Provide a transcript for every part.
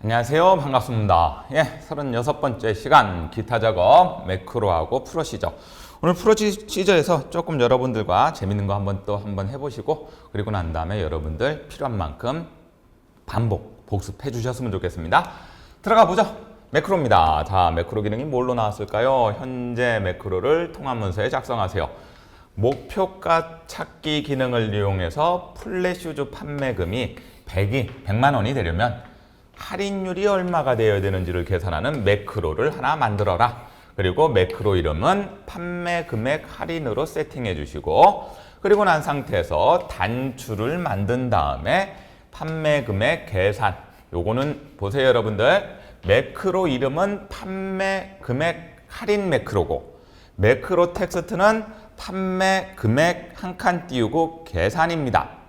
안녕하세요. 반갑습니다. 36번째 시간 기타 작업 매크로하고 프로시저. 오늘 프로시저에서 조금 여러분들과 재밌는 거 한번 해보시고 그리고 난 다음에 여러분들 필요한 만큼 복습해 주셨으면 좋겠습니다. 들어가 보죠. 매크로입니다. 자, 매크로 기능이 뭘로 나왔을까요? 현재 매크로를 통합 문서에 작성하세요. 목표가 찾기 기능을 이용해서 플랫슈즈 판매금이 100만 원이 되려면 할인율이 얼마가 되어야 되는지를 계산하는 매크로를 하나 만들어라. 그리고 매크로 이름은 판매 금액 할인으로 세팅해 주시고 그리고 난 상태에서 단추를 만든 다음에 판매 금액 계산. 요거는 보세요 여러분들. 매크로 이름은 판매 금액 할인 매크로고 매크로 텍스트는 판매 금액 한 칸 띄우고 계산입니다.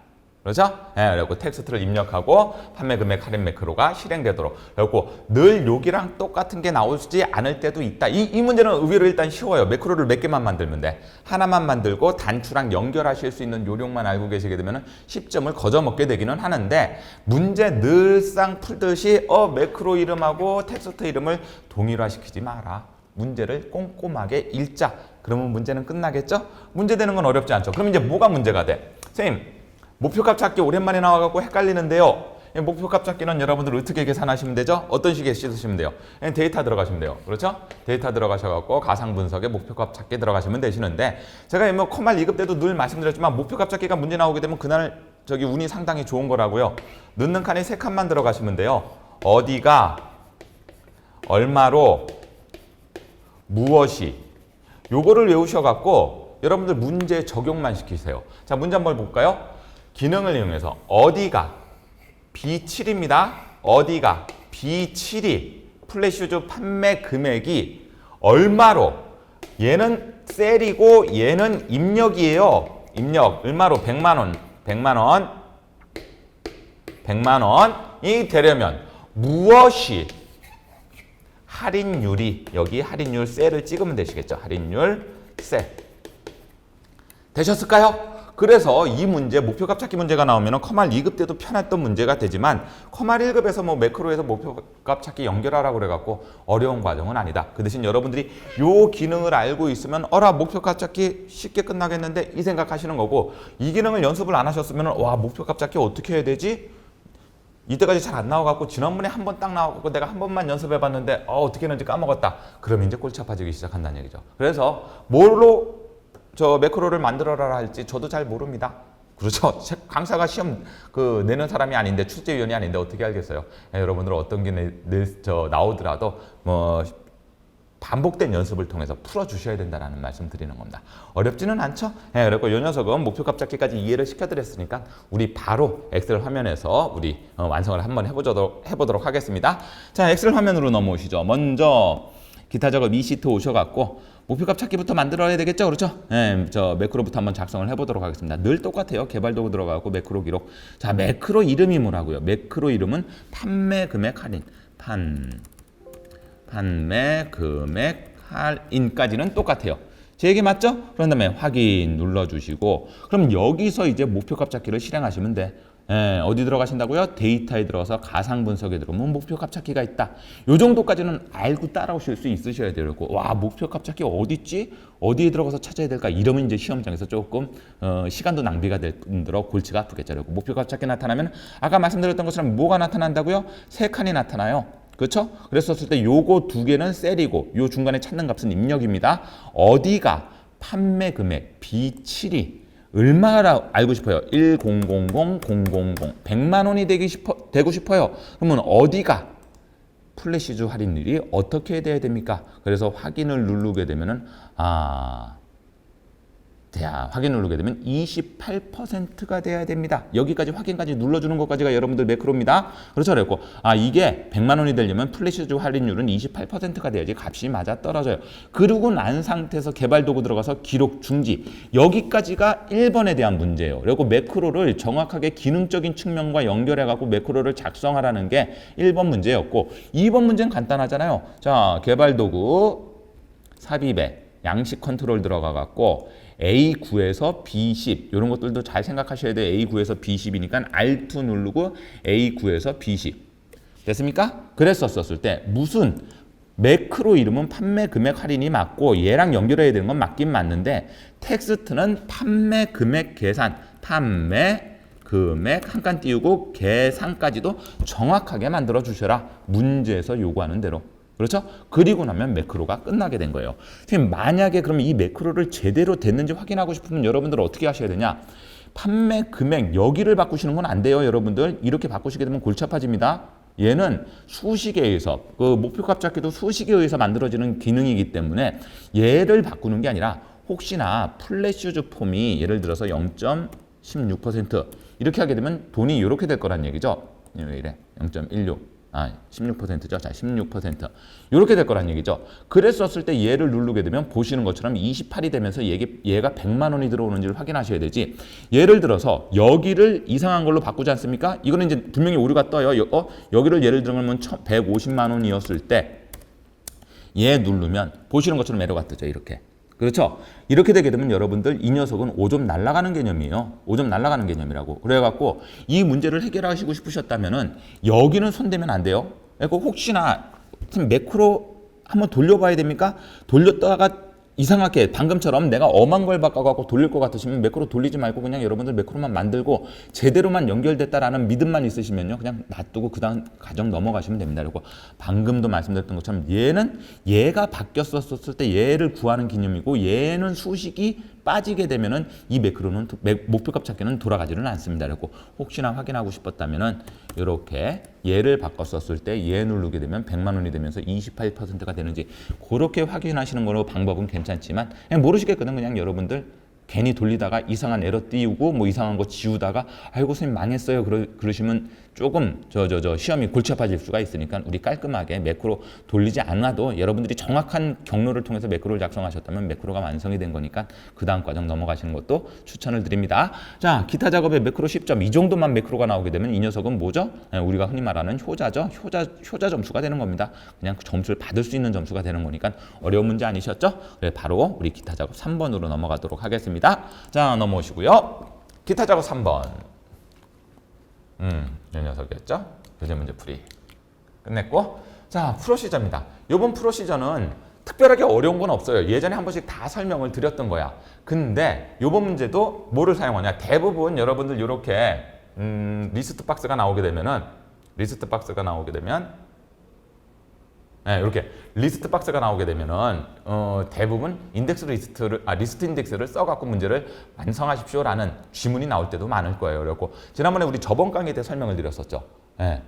그렇죠? 그리고 텍스트를 입력하고 판매 금액 할인 매크로가 실행되도록. 그리고 늘 여기랑 똑같은 게 나오지 않을 때도 있다. 이 문제는 의외로 일단 쉬워요. 매크로를 몇 개만 만들면 돼. 하나만 만들고 단추랑 연결하실 수 있는 요령만 알고 계시게 되면 10점을 거저먹게 되기는 하는데 문제 늘상 풀듯이 매크로 이름하고 텍스트 이름을 동일화시키지 마라. 문제를 꼼꼼하게 읽자. 그러면 문제는 끝나겠죠? 문제 되는 건 어렵지 않죠. 그럼 이제 뭐가 문제가 돼? 선생님, 목표값 찾기 오랜만에 나와갖고 헷갈리는데요. 목표값 찾기는 여러분들 어떻게 계산하시면 되죠? 어떤 식의 쓰시면 돼요? 데이터 들어가시면 돼요. 그렇죠? 데이터 들어가셔갖고 가상 분석에 목표값 찾기 들어가시면 되시는데 제가 뭐 컴말 2급 때도 늘 말씀드렸지만 목표값 찾기가 문제 나오게 되면 그날 운이 상당히 좋은 거라고요. 넣는 칸이 3칸만 들어가시면 돼요. 어디가 얼마로 무엇이 요거를 외우셔갖고 여러분들 문제 적용만 시키세요. 자, 문제 한번 볼까요? 기능을 이용해서 어디가 B7입니다. 어디가 B7이 플랫슈즈 판매 금액이 얼마로 얘는 셀이고 얘는 입력이에요. 입력 얼마로 100만 원이 되려면 무엇이 할인율이 여기 할인율 셀을 찍으면 되시겠죠. 할인율 셀 되셨을까요? 그래서 이 문제, 목표값 찾기 문제가 나오면 컴알 2급 때도 편했던 문제가 되지만 컴알 1급에서 뭐 매크로에서 목표값 찾기 연결하라고 그래갖고 어려운 과정은 아니다. 그 대신 여러분들이 요 기능을 알고 있으면 목표값 찾기 쉽게 끝나겠는데 이 생각하시는 거고 이 기능을 연습을 안 하셨으면 와 목표값 찾기 어떻게 해야 되지? 이때까지 잘 안 나와갖고 지난번에 한 번 딱 나와갖고 내가 한 번만 연습해봤는데 어떻게 했는지 까먹었다. 그러면 이제 꼴찌 아파지기 시작한다는 얘기죠. 그래서 뭘로 매크로를 만들어라 할지 저도 잘 모릅니다. 그렇죠? 강사가 시험 내는 사람이 아닌데 출제위원이 아닌데 어떻게 알겠어요? 여러분들 어떤 게 나오더라도 뭐 반복된 연습을 통해서 풀어주셔야 된다는 말씀 드리는 겁니다. 어렵지는 않죠? 그리고 이 녀석은 목표값 찾기까지 이해를 시켜드렸으니까 우리 바로 엑셀 화면에서 우리 완성을 한번 해보도록 하겠습니다. 자, 엑셀 화면으로 넘어오시죠. 먼저 기타 작업 2시트 오셔갖고 목표값 찾기부터 만들어야 되겠죠? 그렇죠? 매크로부터 한번 작성을 해보도록 하겠습니다. 늘 똑같아요. 개발 도구 들어가고 매크로 기록. 자, 매크로 이름이 뭐라고요? 매크로 이름은 판매 금액 할인. 판매 금액 할인까지는 똑같아요. 제 얘기 맞죠? 그런 다음에 확인 눌러주시고 그럼 여기서 이제 목표값 찾기를 실행하시면 돼. 어디 들어가신다고요? 데이터에 들어가서 가상 분석에 들어오면 목표값 찾기가 있다. 요 정도까지는 알고 따라오실 수 있으셔야 돼요. 와, 목표값 찾기 어디 있지? 어디에 들어가서 찾아야 될까? 이러면 이제 시험장에서 조금 시간도 낭비가 될 뿐더러 골치가 아프겠죠. 그리고 목표값 찾기 나타나면 아까 말씀드렸던 것처럼 뭐가 나타난다고요? 3칸이 나타나요. 그렇죠? 그랬었을 때 요거 2개는 셀이고 요 중간에 찾는 값은 입력입니다. 어디가 판매 금액 B7이 얼마라 알고 싶어요? 1000 100만 원이 되고 싶어요. 그러면 어디가 플랫시즈 할인율이 어떻게 돼야 됩니까? 그래서 확인을 누르게 되면은 확인 누르게 되면 28%가 돼야 됩니다. 여기까지 확인까지 눌러주는 것까지가 여러분들 매크로입니다. 그렇죠? 그랬고 이게 100만 원이 되려면 플랫시즈 할인율은 28%가 돼야지 값이 맞아 떨어져요. 그러고 난 상태에서 개발 도구 들어가서 기록 중지. 여기까지가 1번에 대한 문제예요. 그리고 매크로를 정확하게 기능적인 측면과 연결해 갖고 매크로를 작성하라는 게 1번 문제였고 2번 문제는 간단하잖아요. 자, 개발 도구 삽입에 양식 컨트롤 들어가 갖고 A9에서 B10 이런 것들도 잘 생각하셔야 돼요. A9에서 B10이니까 R2 누르고 A9에서 B10 됐습니까? 그랬었을 때 무슨 매크로 이름은 판매 금액 할인이 맞고 얘랑 연결해야 되는 건 맞긴 맞는데 텍스트는 판매 금액 계산, 판매 금액 한 칸 띄우고 계산까지도 정확하게 만들어 주셔라. 문제에서 요구하는 대로. 그렇죠? 그리고 나면 매크로가 끝나게 된 거예요. 선생님, 만약에 그러면 이 매크로를 제대로 됐는지 확인하고 싶으면 여러분들은 어떻게 하셔야 되냐? 판매 금액 여기를 바꾸시는 건 안 돼요, 여러분들. 이렇게 바꾸시게 되면 골치 아파집니다. 얘는 수식에 의해서 그 목표값 잡기도 수식에 의해서 만들어지는 기능이기 때문에 얘를 바꾸는 게 아니라 혹시나 플래시즈 폼이 예를 들어서 0.16% 이렇게 하게 되면 돈이 이렇게 될 거란 얘기죠. 왜 이래? 0.16 16%죠. 자, 16% 이렇게 될 거란 얘기죠. 그랬었을 때 얘를 누르게 되면 보시는 것처럼 28이 되면서 얘가 100만 원이 들어오는지를 확인하셔야 되지. 예를 들어서 여기를 이상한 걸로 바꾸지 않습니까? 이거는 이제 분명히 오류가 떠요. 여기를 예를 들면 150만 원이었을 때 얘 누르면 보시는 것처럼 에러가 뜨죠. 이렇게. 그렇죠? 이렇게 되게 되면 여러분들 이 녀석은 5점 날아가는 개념이에요. 5점 날아가는 개념이라고. 그래갖고 이 문제를 해결하시고 싶으셨다면은 여기는 손대면 안 돼요. 그리고 혹시나 매크로 한번 돌려봐야 됩니까? 돌렸다가 이상하게 방금처럼 내가 엄한 걸 바꿔갖고 돌릴 것 같으시면 매크로 돌리지 말고 그냥 여러분들 매크로만 만들고 제대로만 연결됐다라는 믿음만 있으시면요. 그냥 놔두고 그 다음 과정 넘어가시면 됩니다. 그리고 방금도 말씀드렸던 것처럼 얘가 바뀌었었을 때 얘를 구하는 개념이고 얘는 수식이 빠지게 되면은 이 매크로는 목표값 찾기는 돌아가지는 않습니다. 그리고 혹시나 확인하고 싶었다면은 이렇게 얘를 바꿨었을 때 얘 누르게 되면 100만 원이 되면서 28%가 되는지 그렇게 확인하시는 거로 방법은 괜찮지만 그냥 모르시겠거든. 그냥 여러분들 괜히 돌리다가 이상한 에러 띄우고 뭐 이상한 거 지우다가 아이고 선생님 망했어요 그러시면 조금 시험이 골치 아파질 수가 있으니까 우리 깔끔하게 매크로 돌리지 않아도 여러분들이 정확한 경로를 통해서 매크로를 작성하셨다면 매크로가 완성이 된 거니까 그 다음 과정 넘어가시는 것도 추천을 드립니다. 자, 기타 작업에 매크로 10점 이 정도만 매크로가 나오게 되면 이 녀석은 뭐죠? 우리가 흔히 말하는 효자죠. 효자 점수가 되는 겁니다. 그냥 그 점수를 받을 수 있는 점수가 되는 거니까 어려운 문제 아니셨죠? 네, 바로 우리 기타 작업 3번으로 넘어가도록 하겠습니다. 자, 넘어오시고요. 기타 작업 3번. 이 녀석이었죠? 교재 문제 풀이 끝냈고, 자, 프로시저입니다. 이번 프로시저는 특별하게 어려운 건 없어요. 예전에 한 번씩 다 설명을 드렸던 거야. 근데 이번 문제도 뭐를 사용하냐? 대부분 여러분들 이렇게 리스트 박스가 나오게 되면 네, 이렇게 리스트 박스가 나오게 되면은 대부분 리스트 인덱스를 써갖고 문제를 완성하십시오라는 지문이 나올 때도 많을 거예요. 그래갖고 지난번에 우리 저번 강의 때 설명을 드렸었죠. 네.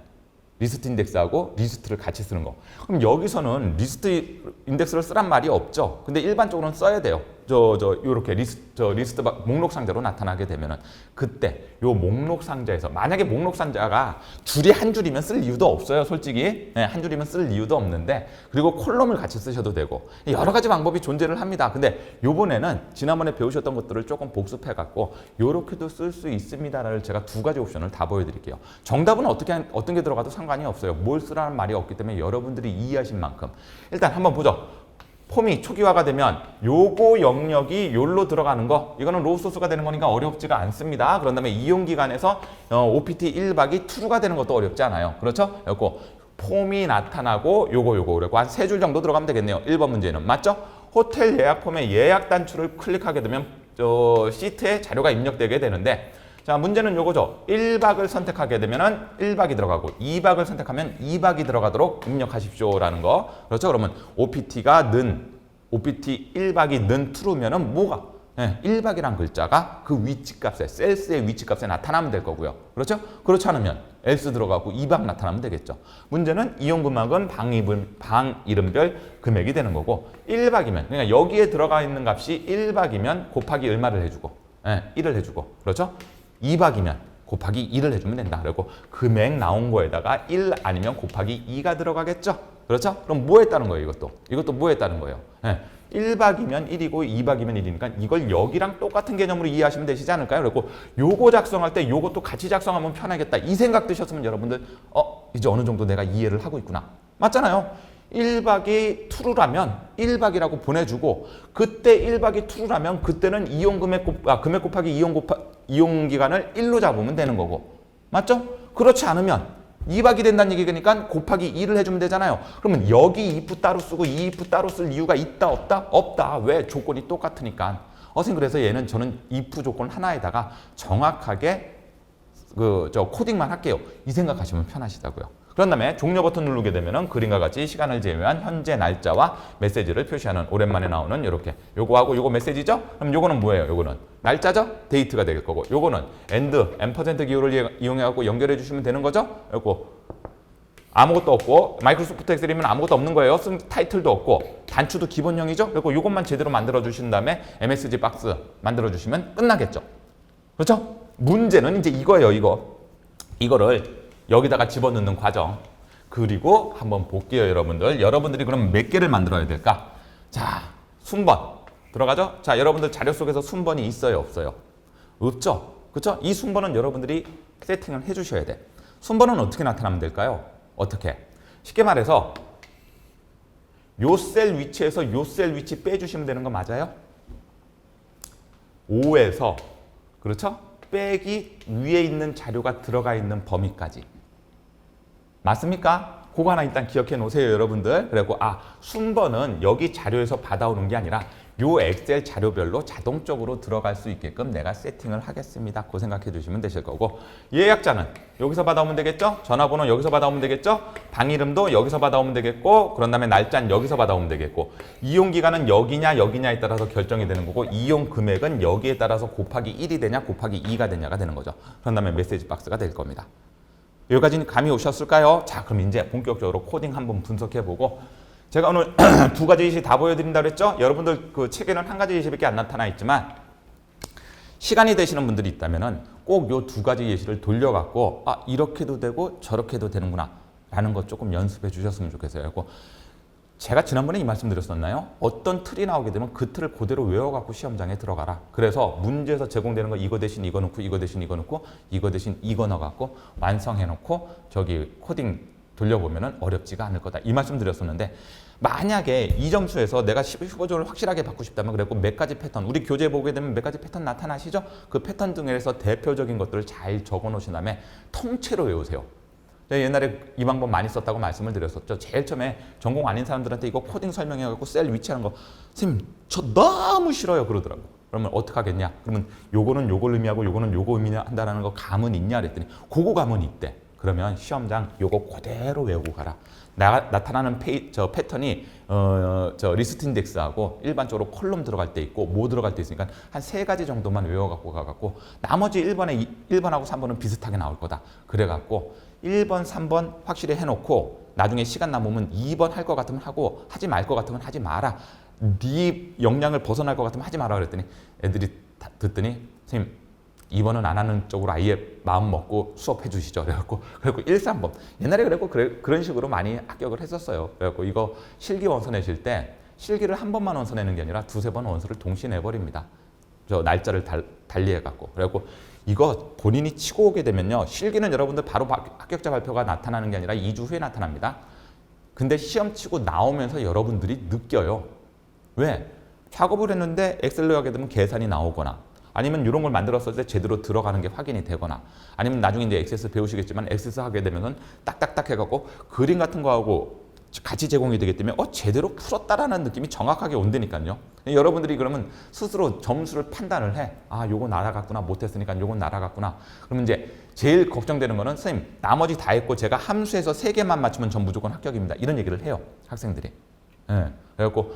리스트 인덱스하고 리스트를 같이 쓰는 거. 그럼 여기서는 리스트 인덱스를 쓰란 말이 없죠. 근데 일반적으로는 써야 돼요. 요렇게 리스트 목록 상자로 나타나게 되면은 그때 요 목록 상자에서 만약에 목록 상자가 줄이 한 줄이면 쓸 이유도 없어요. 솔직히 한 줄이면 쓸 이유도 없는데 그리고 콜럼을 같이 쓰셔도 되고 여러 가지 방법이 존재를 합니다. 근데 요번에는 지난번에 배우셨던 것들을 조금 복습해 갖고 요렇게도 쓸 수 있습니다를 제가 두 가지 옵션을 다 보여드릴게요. 정답은 어떤 게 들어가도 상관이 없어요. 뭘 쓰라는 말이 없기 때문에 여러분들이 이해하신 만큼 일단 한번 보죠. 폼이 초기화가 되면 요거 영역이 요로 들어가는 거 이거는 로우 소스가 되는 거니까 어렵지가 않습니다. 그런 다음에 이용기간에서 OPT 1박이 true가 되는 것도 어렵지 않아요. 그렇죠? 그리고 폼이 나타나고 요거 그리고 한 3줄 정도 들어가면 되겠네요. 1번 문제는 맞죠? 호텔 예약 폼의 예약 단추를 클릭하게 되면 시트에 자료가 입력되게 되는데 자, 문제는 요거죠. 1박을 선택하게 되면은 1박이 들어가고 2박을 선택하면 2박이 들어가도록 입력하십시오라는 거. 그렇죠? 그러면 OPT 1박이 는 true면은 뭐가? 1박이란 글자가 그 위치값에 셀스의 위치값에 나타나면 될 거고요. 그렇죠? 그렇지 않으면 else 들어가고 2박 나타나면 되겠죠. 문제는 이용금액은 방 이름별 금액이 되는 거고 1박이면 그러니까 여기에 들어가 있는 값이 1박이면 곱하기 얼마를 해주고 1을 해주고 그렇죠? 2박이면 곱하기 2를 해주면 된다. 그리고 금액 나온 거에다가 1 아니면 곱하기 2가 들어가겠죠. 그렇죠? 그럼 뭐 했다는 거예요, 이것도 뭐 했다는 거예요. 1박이면 1이고 2박이면 1이니까 이걸 여기랑 똑같은 개념으로 이해하시면 되시지 않을까요? 그리고 요거 작성할 때 요것도 같이 작성하면 편하겠다. 이 생각 드셨으면 여러분들 이제 어느 정도 내가 이해를 하고 있구나. 맞잖아요. 1박이 true라면 1박이라고 보내주고 그때 1박이 true라면 그때는 금액 곱하기 이용기간을 1로 잡으면 되는 거고 맞죠? 그렇지 않으면 2박이 된다는 얘기니까 곱하기 2를 해주면 되잖아요. 그러면 여기 if 따로 쓰고 이 if 따로 쓸 이유가 있다 없다? 없다. 왜? 조건이 똑같으니까. 선생님 그래서 얘는 저는 if 조건 하나에다가 정확하게 코딩만 할게요. 이 생각하시면 편하시다고요. 그런 다음에 종료 버튼 누르게 되면은 그림과 같이 시간을 제외한 현재 날짜와 메시지를 표시하는 오랜만에 나오는 이렇게 요거하고 요거 메시지죠? 그럼 요거는 뭐예요? 요거는 날짜죠? 데이트가 될 거고 요거는 and %, 기호를 이용해갖고 연결해 주시면 되는 거죠? 요거 아무것도 없고 마이크로소프트 엑셀이면 아무것도 없는 거예요. 쓴 타이틀도 없고 단추도 기본형이죠? 그리고 요것만 제대로 만들어 주신 다음에 MSG 박스 만들어 주시면 끝나겠죠? 그렇죠? 문제는 이제 이거예요. 이거를 여기다가 집어넣는 과정. 그리고 한번 볼게요, 여러분들. 여러분들이 그럼 몇 개를 만들어야 될까? 자, 순번 들어가죠? 자, 여러분들 자료 속에서 순번이 있어요, 없어요? 없죠? 그렇죠? 이 순번은 여러분들이 세팅을 해주셔야 돼. 순번은 어떻게 나타나면 될까요? 어떻게? 쉽게 말해서 요 셀 위치에서 요 셀 위치 빼주시면 되는 거 맞아요? 5에서 그렇죠? 빼기 위에 있는 자료가 들어가 있는 범위까지. 맞습니까? 그거 하나 일단 기억해 놓으세요, 여러분들. 그리고 순번은 여기 자료에서 받아오는 게 아니라 요 엑셀 자료별로 자동적으로 들어갈 수 있게끔 내가 세팅을 하겠습니다. 그 생각해 주시면 되실 거고, 예약자는 여기서 받아오면 되겠죠? 전화번호 여기서 받아오면 되겠죠? 방 이름도 여기서 받아오면 되겠고, 그런 다음에 날짜는 여기서 받아오면 되겠고, 이용기간은 여기냐에 따라서 결정이 되는 거고, 이용 금액은 여기에 따라서 곱하기 1이 되냐 곱하기 2가 되냐가 되는 거죠. 그런 다음에 메시지 박스가 될 겁니다. 여기까지는 감이 오셨을까요? 자, 그럼 이제 본격적으로 코딩 한번 분석해보고, 제가 오늘 두 가지 예시 다 보여드린다고 그랬죠? 여러분들 그 책에는 한 가지 예시밖에 안 나타나 있지만 시간이 되시는 분들이 있다면 꼭 요 두 가지 예시를 돌려갖고 이렇게도 되고 저렇게도 되는구나 라는 거 조금 연습해 주셨으면 좋겠어요. 그리고 제가 지난번에 이 말씀 드렸었나요? 어떤 틀이 나오게 되면 그 틀을 그대로 외워갖고 시험장에 들어가라. 그래서 문제에서 제공되는 거 이거 대신 이거 넣고 이거 대신 이거 넣고 이거 대신 이거 넣어갖고 완성해놓고 저기 코딩 돌려보면 어렵지가 않을 거다. 이 말씀 드렸었는데 만약에 이 점수에서 내가 15점을 확실하게 받고 싶다면 그래고 몇 가지 패턴, 우리 교재 보게 되면 몇 가지 패턴 나타나시죠? 그 패턴 중에서 대표적인 것들을 잘 적어 놓으신 다음에 통째로 외우세요. 제가 옛날에 이 방법 많이 썼다고 말씀을 드렸었죠. 제일 처음에 전공 아닌 사람들한테 이거 코딩 설명해갖고 셀 위치하는 거 선생님 저 너무 싫어요 그러더라고. 그러면 어떻게 하겠냐? 그러면 요거는 요걸 의미하고 요거는 요거 의미한다는 거 감은 있냐 그랬더니 그거 감은 있대. 그러면 시험장 요거 그대로 외우고 가라. 나타나는 패턴이 리스트 인덱스하고 일반적으로 콜럼 들어갈 때 있고 뭐 들어갈 때 있으니까 한 3가지 정도만 외워갖고 가갖고 나머지 1번하고 3번은 비슷하게 나올 거다. 그래갖고 1번, 3번 확실히 해놓고 나중에 시간 남으면 2번 할 것 같으면 하고 하지 말 것 같으면 하지 마라. 네 역량을 벗어날 것 같으면 하지 마라 그랬더니 애들이 듣더니 선생님 2번은 안 하는 쪽으로 아예 마음 먹고 수업해 주시죠. 그래갖고 1, 3번. 옛날에 그런 식으로 많이 합격을 했었어요. 그래갖고 이거 실기 원서 내실 때 실기를 한 번만 원서 내는 게 아니라 2-3번 원서를 동시에 내버립니다. 저 날짜를 달리해갖고. 그래갖고 이거 본인이 치고 오게 되면요. 실기는 여러분들 바로 합격자 발표가 나타나는 게 아니라 2주 후에 나타납니다. 근데 시험 치고 나오면서 여러분들이 느껴요. 왜? 작업을 했는데 엑셀로 하게 되면 계산이 나오거나 아니면 이런 걸 만들었을 때 제대로 들어가는 게 확인이 되거나 아니면 나중에 이제 액세스 배우시겠지만 액세스 하게 되면은 딱딱딱 해갖고 그림 같은 거하고 같이 제공이 되기 때문에 제대로 풀었다라는 느낌이 정확하게 온다니까요. 여러분들이 그러면 스스로 점수를 판단을 해. 요거 날아갔구나. 못했으니까 요건 날아갔구나. 그러면 이제 제일 걱정되는 거는 선생님 나머지 다 했고 제가 함수에서 3개만 맞추면 전 무조건 합격입니다. 이런 얘기를 해요. 학생들이. 그래갖고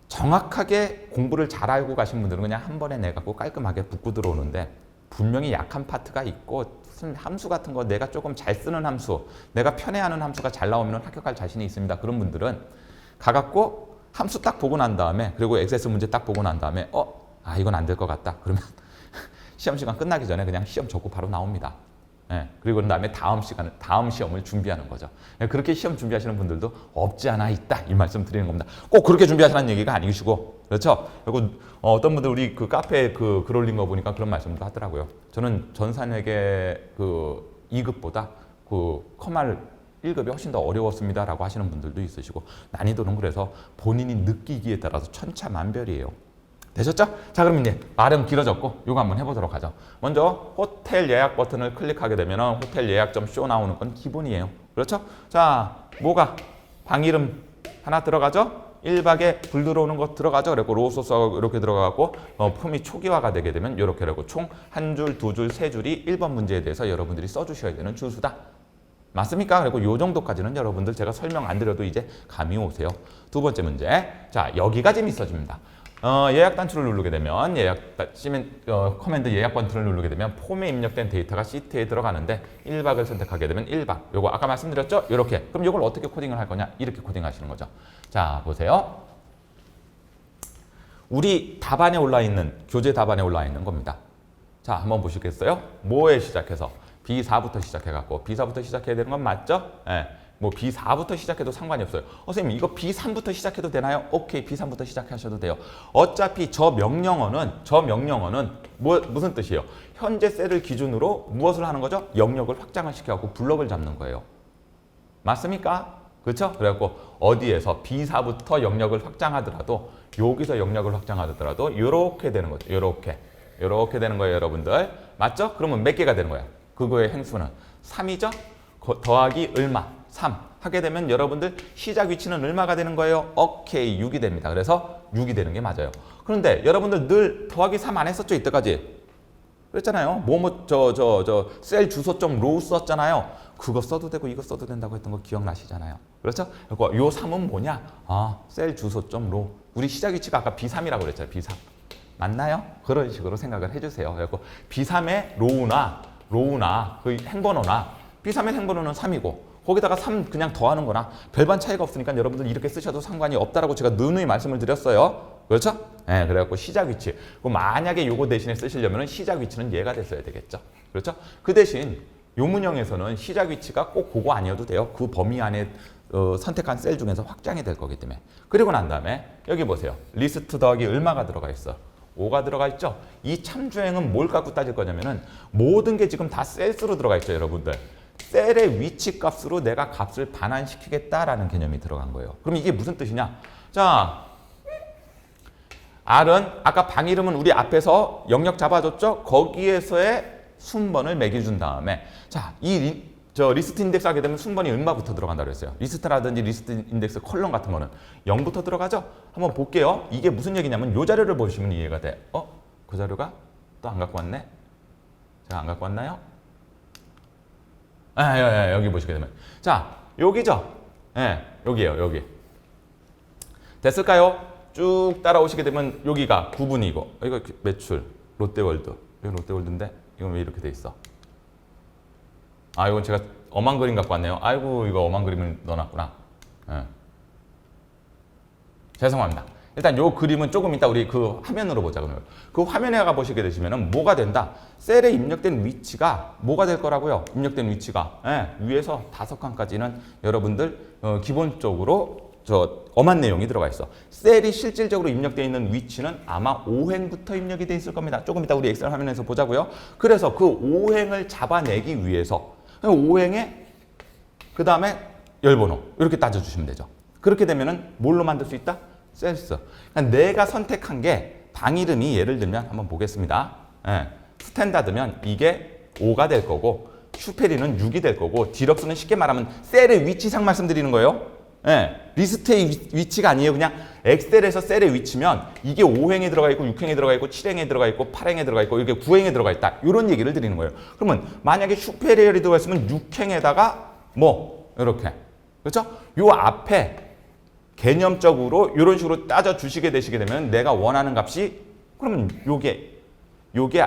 정확하게 공부를 잘 알고 가신 분들은 그냥 한 번에 내갖고 깔끔하게 붙고 들어오는데 분명히 약한 파트가 있고 함수 같은 거 내가 조금 잘 쓰는 함수, 내가 편애하는 함수가 잘 나오면 합격할 자신이 있습니다. 그런 분들은 가갖고 함수 딱 보고 난 다음에 그리고 엑세스 문제 딱 보고 난 다음에 이건 안 될 것 같다. 그러면 시험 시간 끝나기 전에 그냥 시험 접고 바로 나옵니다. 그리고 그다음에 다음 시험을 준비하는 거죠. 그렇게 시험 준비하시는 분들도 없지 않아 있다 이 말씀 드리는 겁니다. 꼭 그렇게 준비하시라는 얘기가 아니시고 그렇죠. 그리고 어떤 분들 우리 그 카페에 글 올린 거 보니까 그런 말씀도 하더라고요. 저는 전산회계 2급보다 커말 1급이 훨씬 더 어려웠습니다라고 하시는 분들도 있으시고 난이도는 그래서 본인이 느끼기에 따라서 천차만별이에요. 되셨죠? 자, 그럼 이제 말은 길어졌고 요거 한번 해보도록 하죠. 먼저 호텔 예약 버튼을 클릭하게 되면 호텔 예약점 쇼 나오는 건 기본이에요. 그렇죠? 자, 뭐가 방 이름 하나 들어가죠? 1박에 불 들어오는 거 들어가죠? 그리고 로소스하고 이렇게 들어가고 폼이 초기화가 되게 되면 이렇게 되고 총 한 줄, 두 줄, 세 줄이 1번 문제에 대해서 여러분들이 써주셔야 되는 줄수다. 맞습니까? 그리고 요 정도까지는 여러분들 제가 설명 안 드려도 이제 감이 오세요. 두 번째 문제. 자, 여기가 재밌어집니다. 예약 단추를 누르게 되면 커맨드 예약 버튼을 누르게 되면 폼에 입력된 데이터가 시트에 들어가는데 1박을 선택하게 되면 1박. 요거 아까 말씀드렸죠? 요렇게. 그럼 요걸 어떻게 코딩을 할 거냐? 이렇게 코딩하시는 거죠. 자, 보세요. 우리 답안에 올라 있는 교재 답안에 올라 있는 겁니다. 자, 한번 보시겠어요? 뭐에 시작해서 B4부터 시작해갖고 B4부터 시작해야 되는 건 맞죠? 예. 뭐 B4부터 시작해도 상관이 없어요. 선생님 이거 B3부터 시작해도 되나요? 오케이, B3부터 시작하셔도 돼요. 어차피 저 명령어는 무슨 뜻이에요? 현재 셀을 기준으로 무엇을 하는 거죠? 영역을 확장을 시켜갖고 블럭을 잡는 거예요. 맞습니까? 그렇죠? 그래갖고 어디에서 B4부터 영역을 확장하더라도 여기서 영역을 확장하더라도 이렇게 되는 거죠. 이렇게 되는 거예요, 여러분들. 맞죠? 그러면 몇 개가 되는 거야? 그거의 행수는 3이죠? 더하기 얼마? 3 하게 되면 여러분들 시작 위치는 얼마가 되는 거예요? 오케이, 6이 됩니다. 그래서 6이 되는 게 맞아요. 그런데 여러분들 늘 더하기 3 안 했었죠, 이때까지? 그랬잖아요. 셀 주소점 로우 썼잖아요. 그거 써도 되고 이거 써도 된다고 했던 거 기억나시잖아요. 그렇죠? 그리고 요 3은 뭐냐? 셀 주소점 로우. 우리 시작 위치가 아까 B3이라고 그랬잖아요. B3. 맞나요? 그런 식으로 생각을 해주세요. 그래서 B3의 로우나 그 행번호나 B3의 행번호는 3이고 거기다가 3 그냥 더하는 거나 별반 차이가 없으니까 여러분들 이렇게 쓰셔도 상관이 없다라고 제가 누누이 말씀을 드렸어요. 그렇죠? 네, 그래갖고 시작 위치. 만약에 요거 대신에 쓰시려면 시작 위치는 얘가 됐어야 되겠죠. 그렇죠? 그 대신 요 문형에서는 시작 위치가 꼭 그거 아니어도 돼요. 그 범위 안에 선택한 셀 중에서 확장이 될 거기 때문에. 그리고 난 다음에 여기 보세요. 리스트 더하기 얼마가 들어가 있어? 5가 들어가 있죠? 이 참조행은 뭘 갖고 따질 거냐면은 모든 게 지금 다 셀수로 들어가 있죠, 여러분들. 셀의 위치 값으로 내가 값을 반환시키겠다라는 개념이 들어간 거예요. 그럼 이게 무슨 뜻이냐? 자, R은 아까 방 이름은 우리 앞에서 영역 잡아줬죠? 거기에서의 순번을 매겨준 다음에 자, 리스트 인덱스 하게 되면 순번이 얼마부터 들어간다고 했어요. 리스트라든지 리스트 인덱스 컬럼 같은 거는 0부터 들어가죠? 한번 볼게요. 이게 무슨 얘기냐면 이 자료를 보시면 이해가 돼. 그 자료가 또 안 갖고 왔네? 제가 안 갖고 왔나요? 여기 보시게 되면. 자, 여기죠? 여기에요, 여기. 됐을까요? 쭉 따라오시게 되면 여기가 9분이고, 이거 매출, 롯데월드. 여기 롯데월드인데, 이건 왜 이렇게 돼 있어? 이건 제가 엄한 그림 갖고 왔네요. 아이고, 이거 엄한 그림을 넣어놨구나. 죄송합니다. 일단 요 그림은 조금 이따 우리 그 화면으로 보자. 그러면 그 화면에 가 보시게 되시면은 뭐가 된다? 셀에 입력된 위치가 뭐가 될 거라고요? 입력된 위치가 위에서 5칸까지는 여러분들 기본적으로 엄한 내용이 들어가 있어. 셀이 실질적으로 입력되어 있는 위치는 아마 5행부터 입력이 돼 있을 겁니다. 조금 이따 우리 엑셀 화면에서 보자고요. 그래서 그 5행을 잡아내기 위해서 5행에 그 다음에 열번호 이렇게 따져주시면 되죠. 그렇게 되면은 뭘로 만들 수 있다? 셀스. 그러니까 내가 선택한 게 방 이름이 예를 들면 한번 보겠습니다. 스탠다드면 이게 5가 될 거고 슈페리는 6이 될 거고 디럭스는 쉽게 말하면 셀의 위치상 말씀드리는 거예요. 리스트의 위치가 아니에요. 그냥 엑셀에서 셀의 위치면 이게 5행에 들어가 있고 6행에 들어가 있고 7행에 들어가 있고 8행에 들어가 있고 이렇게 9행에 들어가 있다. 이런 얘기를 드리는 거예요. 그러면 만약에 슈페리얼이 들어가 있으면 6행에다가 이렇게. 그렇죠? 요 앞에 개념적으로 이런 식으로 따져 주시게 되시게 되면 내가 원하는 값이 그러면 요게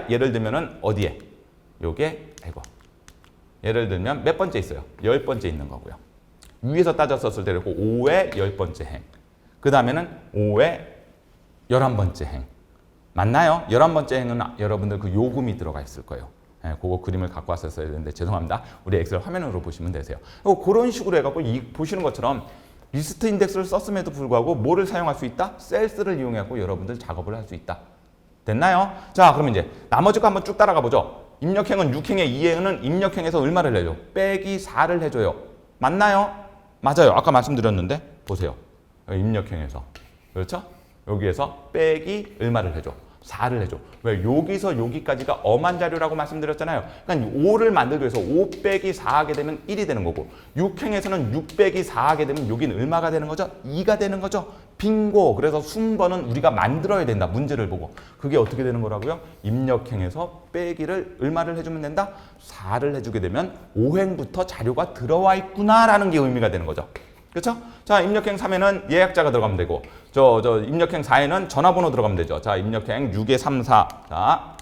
예를 들면은 어디에? 요게 예를 들면 몇 번째 있어요? 10번째 있는 거고요. 위에서 따졌었을 때 그리고 5의 10번째 행. 그 다음에는 5의 11번째 행. 맞나요? 11번째 행은 여러분들 그 요금이 들어가 있을 거예요. 그거 그림을 갖고 왔었어야 되는데 죄송합니다. 우리 엑셀 화면으로 보시면 되세요. 그런 식으로 해갖고 보시는 것처럼 리스트 인덱스를 썼음에도 불구하고 뭐를 사용할 수 있다? 셀스를 이용해서 여러분들 작업을 할 수 있다. 됐나요? 자, 그럼 이제 나머지 거 한번 쭉 따라가 보죠. 입력행은 6행에 2행은 입력행에서 얼마를 해줘? 빼기 4를 해줘요. 맞나요? 맞아요. 아까 말씀드렸는데 보세요. 입력행에서. 그렇죠? 여기에서 빼기 얼마를 해줘? 4를 해줘. 왜? 여기서 여기까지가 엄한 자료라고 말씀드렸잖아요. 그러니까 5를 만들기 위해서 5 빼기 4 하게 되면 1이 되는 거고, 6행에서는 6 빼기 4 하게 되면 여기는 얼마가 되는 거죠? 2가 되는 거죠. 빙고. 그래서 순번은 우리가 만들어야 된다. 문제를 보고. 그게 어떻게 되는 거라고요? 입력행에서 빼기를 얼마를 해주면 된다? 4를 해주게 되면 5행부터 자료가 들어와 있구나라는 게 의미가 되는 거죠. 그렇죠? 자, 입력행 3에는 예약자가 들어가면 되고, 입력행 4에는 전화번호 들어가면 되죠. 자, 입력행 6에 3, 4. 자,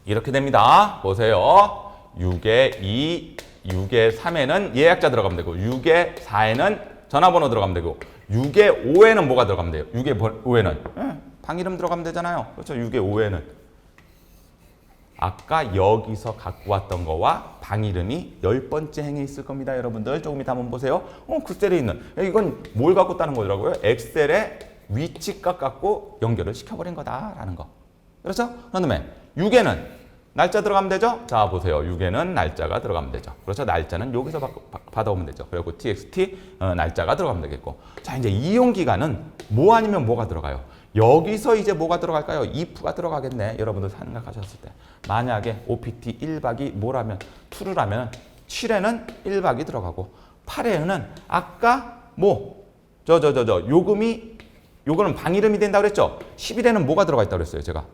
이렇게 됩니다. 보세요. 6에 2, 6에 3에는 예약자 들어가면 되고, 6에 4에는 전화번호 들어가면 되고, 6에 5에는 뭐가 들어가면 돼요? 6에 5에는 방 이름 들어가면 되잖아요. 그렇죠? 6에 5에는. 아까 여기서 갖고 왔던 거와 방 이름이 10번째 행에 있을 겁니다. 여러분들 조금 이따 한번 보세요. 그 셀에 있는 이건 뭘 갖고 따는 거더라고요? 엑셀의 위치값 갖고 연결을 시켜버린 거다라는 거. 그렇죠? 그다음에 6에는 날짜 들어가면 되죠? 자 보세요. 6에는 날짜가 들어가면 되죠. 그렇죠? 날짜는 여기서 받아오면 되죠. 그리고 txt 날짜가 들어가면 되겠고. 자 이제 이용기간은 뭐 아니면 뭐가 들어가요? 여기서 이제 뭐가 들어갈까요? if가 들어가겠네. 여러분들 생각하셨을 때. 만약에 OPT 1박이 뭐라면 2라면 7에는 1박이 들어가고 8에는 아까 요거는 방 이름이 된다고 그랬죠? 11에는 뭐가 들어가 있다고 그랬어요, 제가.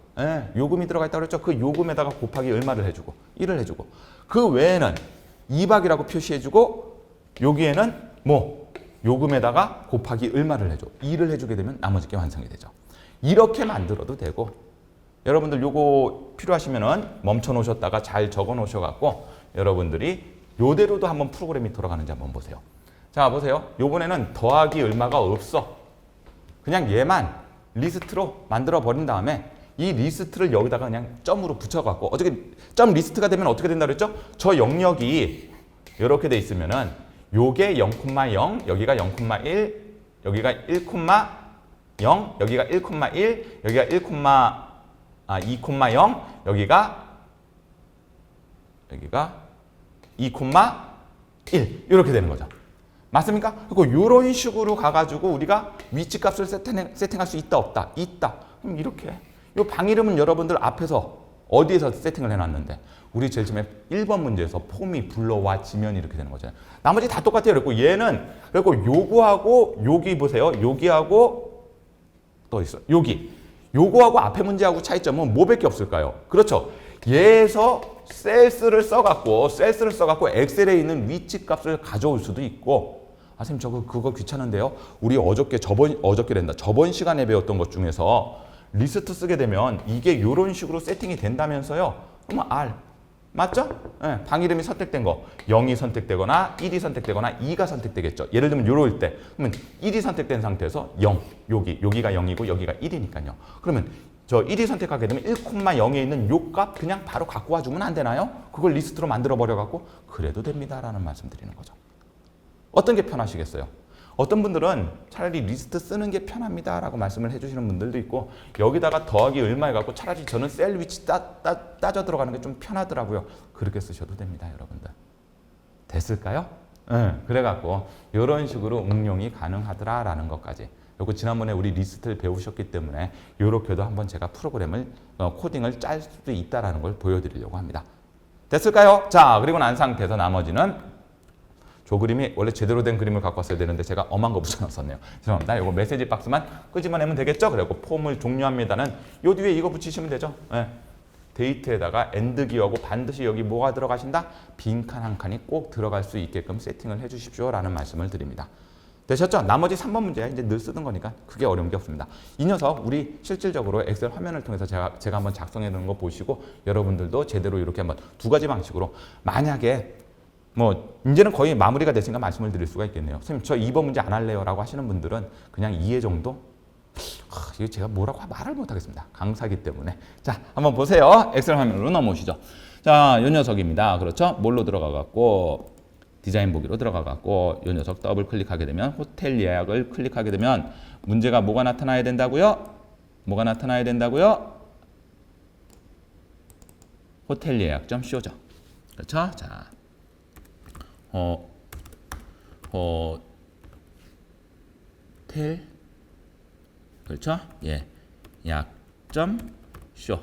요금이 들어가 있다고 그랬죠? 그 요금에다가 곱하기 얼마를 해주고 1을 해주고 그 외에는 2박이라고 표시해주고 여기에는 요금에다가 곱하기 얼마를 해줘. 2를 해주게 되면 나머지 게 완성이 되죠. 이렇게 만들어도 되고 여러분들 요거 필요하시면은 멈춰 놓으셨다가 잘 적어 놓으셔갖고 여러분들이 요대로도 한번 프로그램이 돌아가는지 한번 보세요. 자 보세요. 요번에는 더하기 얼마가 없어. 그냥 얘만 리스트로 만들어 버린 다음에 이 리스트를 여기다가 그냥 점으로 붙여갖고 어떻게 점 리스트가 되면 어떻게 된다 그랬죠? 저 영역이 이렇게 돼 있으면은 요게 0,0 여기가 0,1 여기가 1,0 여기가 1,1 여기가 2,0 여기가 2,1 이렇게 되는 거죠. 맞습니까? 그리고 이런 식으로 가가지고 우리가 위치값을 세팅할 수 있다 없다? 있다. 그럼 이렇게 이 방 이름은 여러분들 앞에서 어디에서 세팅을 해놨는데 우리 제일 처음에 1번 문제에서 폼이 불러와지면 이렇게 되는 거잖아요. 나머지 다 똑같아요. 그리고 얘는 그리고 요거하고 여기 보세요. 여기하고 또 있어. 요거하고 앞에 문제하고 차이점은 뭐밖에 없을까요? 그렇죠. 얘에서 셀스를 써갖고 엑셀에 있는 위치값을 가져올 수도 있고 선생님 그거 귀찮은데요. 우리 저번 시간에 배웠던 것 중에서 리스트 쓰게 되면 이게 이런 식으로 세팅이 된다면서요. 그러면 R 맞죠? 네, 방 이름이 선택된 거 0이 선택되거나 1이 선택되거나 2가 선택되겠죠. 예를 들면 요럴 때 그러면 1이 선택된 상태에서 0 여기가 0이고 여기가 1이니까요. 그러면 저 1이 선택하게 되면 1,0에 있는 요 값 그냥 바로 갖고 와주면 안 되나요? 그걸 리스트로 만들어 버려갖고 그래도 됩니다라는 말씀 드리는 거죠. 어떤 게 편하시겠어요? 어떤 분들은 차라리 리스트 쓰는 게 편합니다라고 말씀을 해주시는 분들도 있고 여기다가 더하기 얼마 해갖고 차라리 저는 셀 위치 따져 들어가는 게 좀 편하더라고요. 그렇게 쓰셔도 됩니다, 여러분들. 됐을까요? 네, 그래갖고 이런 식으로 응용이 가능하더라라는 것까지. 요거 지난번에 우리 리스트를 배우셨기 때문에 이렇게도 한번 제가 프로그램을 코딩을 짤 수도 있다라는 걸 보여드리려고 합니다. 됐을까요? 자, 그리고 난 상태에서 나머지는 저 그림이 원래 제대로 된 그림을 갖고 왔어야 되는데 제가 엄한 거 붙여놨었네요. 죄송합니다. 이거 메시지 박스만 끄집어내면 되겠죠? 그리고 폼을 종료합니다는 요 뒤에 이거 붙이시면 되죠. 네. 데이트에다가 엔드 기어하고 반드시 여기 뭐가 들어가신다? 빈칸 한 칸이 꼭 들어갈 수 있게끔 세팅을 해주십시오 라는 말씀을 드립니다. 되셨죠? 나머지 3번 문제 이제 늘 쓰던 거니까 그게 어려운 게 없습니다. 이 녀석 우리 실질적으로 엑셀 화면을 통해서 제가 한번 작성해 놓은 거 보시고 여러분들도 제대로 이렇게 한번 두 가지 방식으로 만약에 이제는 거의 마무리가 됐으니까 말씀을 드릴 수가 있겠네요. 선생님 저 2번 문제 안 할래요 라고 하시는 분들은 그냥 2회 정도 이거 제가 뭐라고 말을 못하겠습니다. 강사기 때문에. 자 한번 보세요. 엑셀 화면으로 넘어오시죠. 자 이 녀석입니다. 그렇죠? 뭘로 들어가 갖고 디자인 보기로 들어가 갖고 이 녀석 더블 클릭하게 되면 호텔 예약을 클릭하게 되면 문제가 뭐가 나타나야 된다고요? 뭐가 나타나야 된다고요? 호텔 예약점 쇼죠. 그렇죠? 자 호텔 그렇죠? 예. 약점 쇼.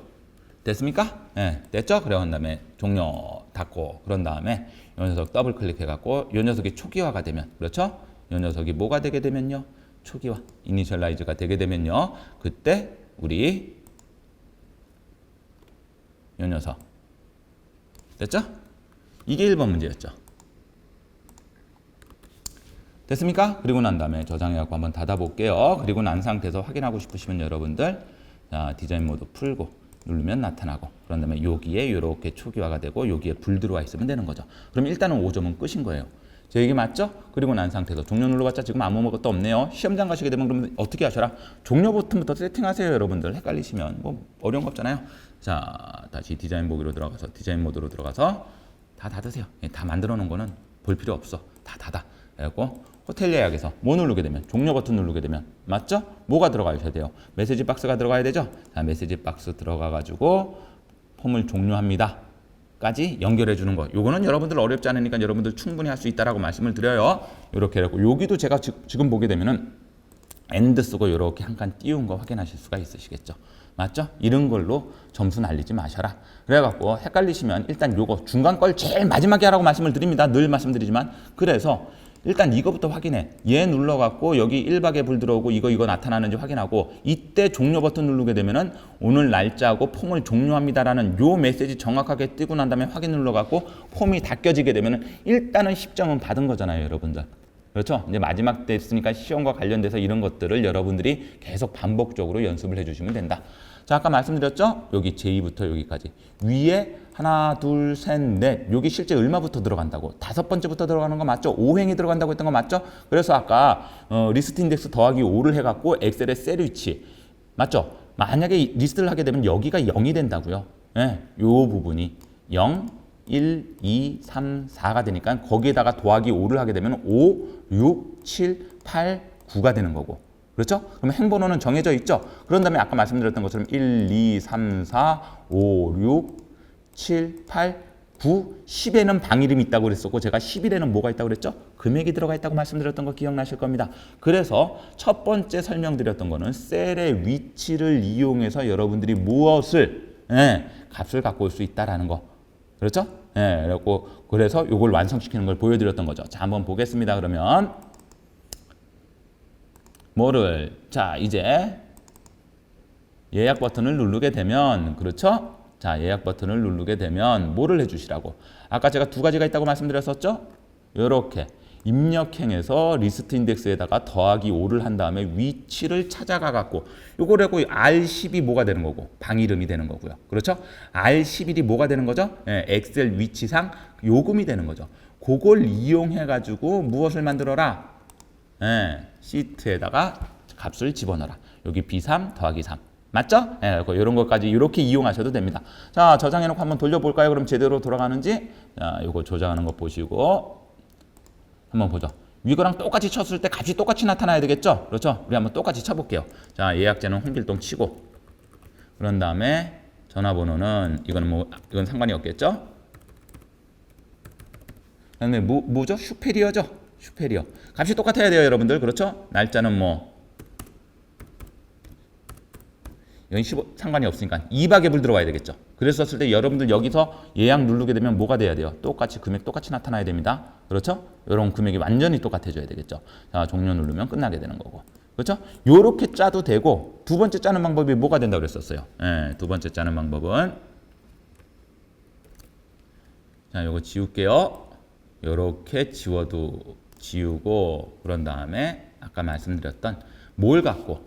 됐습니까? 예, 됐죠? 그래 한 다음에 종료 닫고 그런 다음에 이 녀석 더블 클릭해 갖고 이 녀석이 초기화가 되면 그렇죠? 이 녀석이 뭐가 되게 되면요? 초기화 이니셜라이즈가 되게 되면요. 그때 우리 이 녀석 됐죠? 이게 1번 문제였죠. 됐습니까? 그리고 난 다음에 저장해갖고 한번 닫아볼게요. 그리고 난 상태에서 확인하고 싶으시면 여러분들 자, 디자인 모드 풀고 누르면 나타나고 그런 다음에 여기에 이렇게 초기화가 되고 여기에 불 들어와 있으면 되는 거죠. 그럼 일단은 5점은 끝인 거예요. 제 얘기 맞죠? 그리고 난 상태에서 종료 눌러봤자 지금 아무것도 없네요. 시험장 가시게 되면 그러면 어떻게 하셔라? 종료 버튼부터 세팅하세요, 여러분들. 헷갈리시면 뭐 어려운 거 없잖아요. 자, 다시 디자인 보기로 들어가서 디자인 모드로 들어가서 다 닫으세요. 다 만들어 놓은 거는 볼 필요 없어. 다 닫아. 그래갖고 호텔 예약에서 뭐 누르게 되면 종료 버튼 누르게 되면 맞죠? 뭐가 들어가셔야 돼요? 메시지 박스가 들어가야 되죠? 자, 메시지 박스 들어가 가지고 폼을 종료합니다. 까지 연결해 주는 거. 요거는 여러분들 어렵지 않으니까 여러분들 충분히 할 수 있다라고 말씀을 드려요. 요렇게 해갖고 여기도 제가 지금 보게 되면은 엔드 쓰고 요렇게 한 칸 띄운 거 확인하실 수가 있으시겠죠. 맞죠? 이런 걸로 점수 날리지 마셔라. 그래갖고 헷갈리시면 일단 요거 중간 걸 제일 마지막에 하라고 말씀을 드립니다. 늘 말씀드리지만 그래서 일단 이거부터 확인해. 얘 눌러갖고 여기 1박에 불 들어오고 이거 나타나는지 확인하고 이때 종료 버튼 누르게 되면은 오늘 날짜하고 폼을 종료합니다라는 요 메시지 정확하게 뜨고 난 다음에 확인 눌러갖고 폼이 닫혀지게 되면은 일단은 10점은 받은 거잖아요, 여러분들. 그렇죠? 이제 마지막 때 있으니까 시험과 관련돼서 이런 것들을 여러분들이 계속 반복적으로 연습을 해주시면 된다. 자, 아까 말씀드렸죠? 여기 제2부터 여기까지. 위에 하나, 둘, 셋, 넷. 여기 실제 얼마부터 들어간다고? 5번째부터 들어가는 거 맞죠? 5행이 들어간다고 했던 거 맞죠? 그래서 아까 리스트 인덱스 더하기 5를 해갖고 엑셀의 셀 위치. 맞죠? 만약에 리스트를 하게 되면 여기가 0이 된다고요. 예, 요 부분이 0, 1, 2, 3, 4가 되니까 거기에다가 더하기 5를 하게 되면 5, 6, 7, 8, 9가 되는 거고. 그렇죠? 그러면 행번호는 정해져 있죠? 그런 다음에 아까 말씀드렸던 것처럼 1, 2, 3, 4, 5, 6, 7, 8, 9, 10에는 방이름이 있다고 그랬었고 제가 11에는 뭐가 있다고 그랬죠? 금액이 들어가 있다고 말씀드렸던 거 기억나실 겁니다. 그래서 첫 번째 설명드렸던 거는 셀의 위치를 이용해서 여러분들이 무엇을 값을 갖고 올 수 있다라는 거. 그렇죠? 그래서 이걸 완성시키는 걸 보여드렸던 거죠. 자, 한번 보겠습니다. 그러면 뭐를 자 이제 예약 버튼을 누르게 되면 그렇죠? 자 예약 버튼을 누르게 되면 뭐를 해주시라고 아까 제가 두 가지가 있다고 말씀드렸었죠? 요렇게 입력행에서 리스트 인덱스에다가 더하기 5를 한 다음에 위치를 찾아가 갖고 요걸 하고 R11이 뭐가 되는 거고 방 이름이 되는 거고요. 그렇죠? R11이 뭐가 되는 거죠? 엑셀 위치상 요금이 되는 거죠. 그걸 이용해 가지고 무엇을 만들어라? 시트에다가 값을 집어넣어라. 여기 B3 더하기 3. 맞죠? 이런 것까지 이렇게 이용하셔도 됩니다. 자, 저장해놓고 한번 돌려볼까요? 그럼 제대로 돌아가는지. 자, 요거 조작하는 거 보시고 한번 보죠. 이거랑 똑같이 쳤을 때 값이 똑같이 나타나야 되겠죠? 그렇죠? 우리 한번 똑같이 쳐볼게요. 자, 예약제는 홍길동 치고 그런 다음에 전화번호는 이건 상관이 없겠죠? 그다음에 뭐죠? 슈페리어죠? 슈페리어. 값이 똑같아야 돼요, 여러분들. 그렇죠? 날짜는 이건 15 상관이 없으니까 2박에 불 들어가야 되겠죠. 그랬었을 때 여러분들 여기서 예약 누르게 되면 뭐가 돼야 돼요? 똑같이 금액 똑같이 나타나야 됩니다. 그렇죠? 이런 금액이 완전히 똑같아져야 되겠죠. 자, 종료 누르면 끝나게 되는 거고. 그렇죠? 요렇게 짜도 되고 두 번째 짜는 방법이 뭐가 된다고 그랬었어요? 두 번째 짜는 방법은 자, 요거 지울게요. 요렇게 지우고 그런 다음에 아까 말씀드렸던 뭘 갖고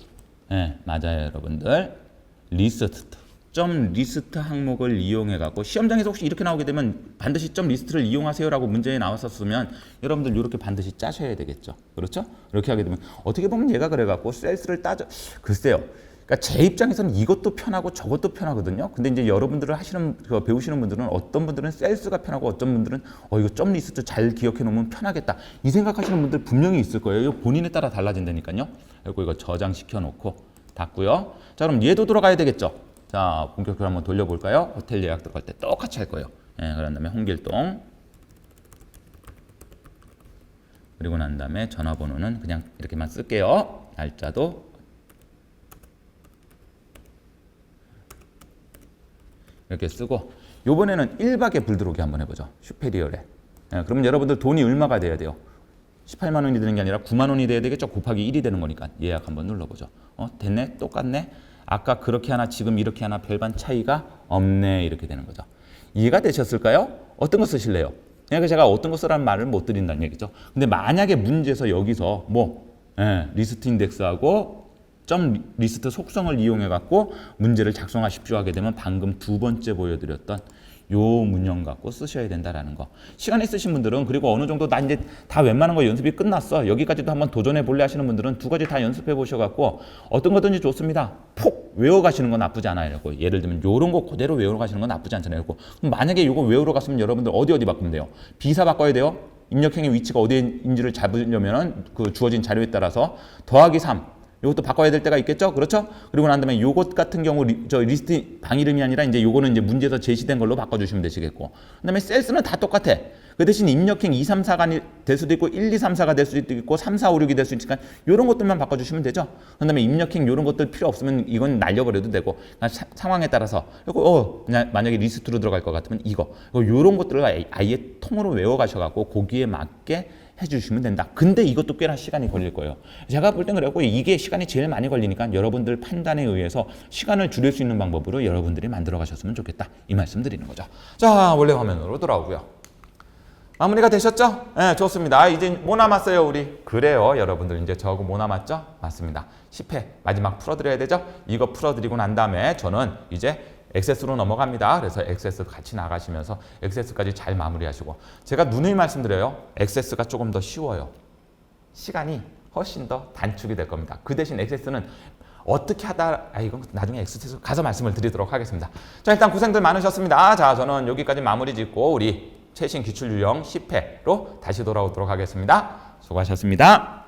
맞아요, 여러분들. 리스트 항목을 이용해 갖고 시험장에서 혹시 이렇게 나오게 되면 반드시 리스트를 이용하세요라고 문제에 나왔었으면 여러분들 이렇게 반드시 짜셔야 되겠죠. 그렇죠? 이렇게 하게 되면 어떻게 보면 얘가 그래 갖고 셀스를 글쎄요. 그러니까 제 입장에서는 이것도 편하고 저것도 편하거든요. 근데 이제 여러분들을 배우시는 분들은 어떤 분들은 셀스가 편하고 어떤 분들은 이거 점 리스트 잘 기억해 놓으면 편하겠다. 이 생각하시는 분들 분명히 있을 거예요. 이거 본인에 따라 달라진다니까요. 그리고 이거 저장시켜 놓고 닫고요. 자, 그럼 얘도 들어가야 되겠죠. 자, 본격적으로 한번 돌려볼까요? 호텔 예약 들어갈 때 똑같이 할 거예요. 그런 다음에 홍길동 그리고 난 다음에 전화번호는 그냥 이렇게만 쓸게요. 날짜도 이렇게 쓰고 요번에는 1박에 불 들어오게 한번 해보죠. 슈페리얼에. 그러면 여러분들 돈이 얼마가 돼야 돼요? 18만 원이 되는 게 아니라 9만 원이 돼야 되겠죠. 곱하기 1이 되는 거니까 예약 한번 눌러보죠. 됐네? 똑같네? 아까 그렇게 하나 지금 이렇게 하나 별반 차이가 없네 이렇게 되는 거죠. 이해가 되셨을까요? 어떤 거 쓰실래요? 그러니까 제가 어떤 거 쓰라는 말을 못 드린다는 얘기죠. 근데 만약에 문제에서 여기서 리스트 인덱스하고 점 리스트 속성을 이용해 갖고 문제를 작성하십시오 하게 되면 방금 두 번째 보여드렸던 요 문형 갖고 쓰셔야 된다라는 거. 시간 있으신 분들은 그리고 어느 정도 나 이제 다 웬만한 거 연습이 끝났어. 여기까지도 한번 도전해 볼래 하시는 분들은 두 가지 다 연습해 보셔 갖고 어떤 거든지 좋습니다. 폭 외워 가시는 건 나쁘지 않아요. 예를 들면 요런 거 그대로 외워 가시는 건 나쁘지 않잖아요. 그럼 만약에 요거 외우러 갔으면 여러분들 어디 바꾸면 돼요? 비사 바꿔야 돼요. 입력형의 위치가 어디인지를 잡으려면은 그 주어진 자료에 따라서 더하기 3 요것도 바꿔야 될 때가 있겠죠? 그렇죠? 그리고 난 다음에 요것 같은 경우 리스트 방 이름이 아니라 이제 요거는 이제 문제에서 제시된 걸로 바꿔주시면 되시겠고. 그 다음에 셀스는 다 똑같아. 그 대신 입력행 2, 3, 4가 될 수도 있고 1, 2, 3, 4가 될 수도 있고 3, 4, 5, 6이 될 수 있으니까 요런 것들만 바꿔주시면 되죠. 그 다음에 입력행 요런 것들 필요 없으면 이건 날려버려도 되고 상황에 따라서 그리고 만약에 리스트로 들어갈 것 같으면 이거 요런 것들을 아예 통으로 외워가셔갖고 거기에 맞게 해주시면 된다. 근데 이것도 꽤나 시간이 걸릴 거예요. 제가 볼 땐 그래갖고 이게 시간이 제일 많이 걸리니까 여러분들 판단에 의해서 시간을 줄일 수 있는 방법으로 여러분들이 만들어 가셨으면 좋겠다. 이 말씀 드리는 거죠. 자, 원래 화면으로 돌아오고요. 마무리가 되셨죠? 네, 좋습니다. 이제 뭐 남았어요, 우리? 그래요, 여러분들. 이제 저하고 뭐 남았죠? 맞습니다. 10회 마지막 풀어드려야 되죠? 이거 풀어드리고 난 다음에 저는 이제 액세스로 넘어갑니다. 그래서 액세스 같이 나가시면서 액세스까지 잘 마무리하시고 제가 누누이 말씀드려요. 액세스가 조금 더 쉬워요. 시간이 훨씬 더 단축이 될 겁니다. 그 대신 액세스는 어떻게 하다 이건 나중에 액세스 가서 말씀을 드리도록 하겠습니다. 자, 일단 고생들 많으셨습니다. 자, 저는 여기까지 마무리 짓고 우리 최신 기출 유형 10회로 다시 돌아오도록 하겠습니다. 수고하셨습니다.